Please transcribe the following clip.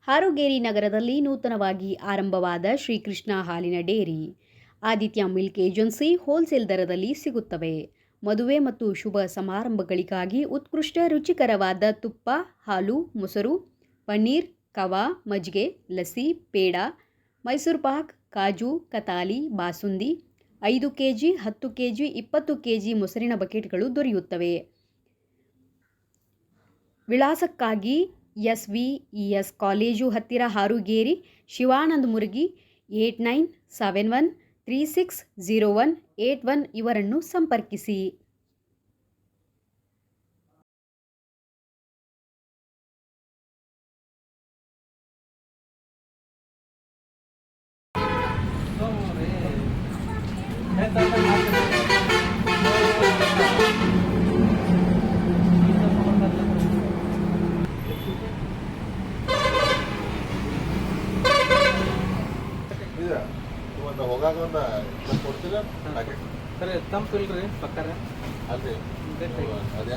ಹಾರುಗೇರಿ ನಗರದಲ್ಲಿ ನೂತನವಾಗಿ ಆರಂಭವಾದ ಶ್ರೀಕೃಷ್ಣ ಹಾಲಿನ dairy, Aditya milk agency wholesale ದರದಲ್ಲಿ ಸಿಗುತ್ತವೆ. ಮದುವೆ ಮತ್ತು ಶುಭ ಸಮಾರಂಭಗಳಿಗಾಗಿ ಉತ್ಕೃಷ್ಟ ರುಚಿಕರವಾದ ತುಪ್ಪ, ಹಾಲು, ಮೊಸರು, ಪನ್ನೀರ್, ಖವಾ, ಮಜ್ಜಿಗೆ, ಲಸ್ಸಿ, ಪೇಡ, ಮೈಸೂರು ಪಾಕ್, ಕಾಜು ಕತಾಲಿ, ಬಾಸುಂದಿ, 5 ಕೆಜಿ, 10 ಕೆಜಿ, 20 ಕೆಜಿ ಮೊಸರಿನ ಬಕೆಟ್ಗಳು ದೊರೆಯುತ್ತವೆ. ವಿಳಾಸಕ್ಕಾಗಿ SVES ಕಾಲೇಜು ಹತ್ತಿರ ಹಾರುಗೇರಿ, ಶಿವಾನಂದ ಮುರುಗಿ 8971360181 ಇವರನ್ನು ಸಂಪರ್ಕಿಸಿ. ಹೋಗಾಗ ಒಂದು ಕೊಡ್ತೀರ ಸರ್ ತಂಪು ಇಲ್ರಿ ಪಕ್ಕರ ಅದೇ ಅದೇ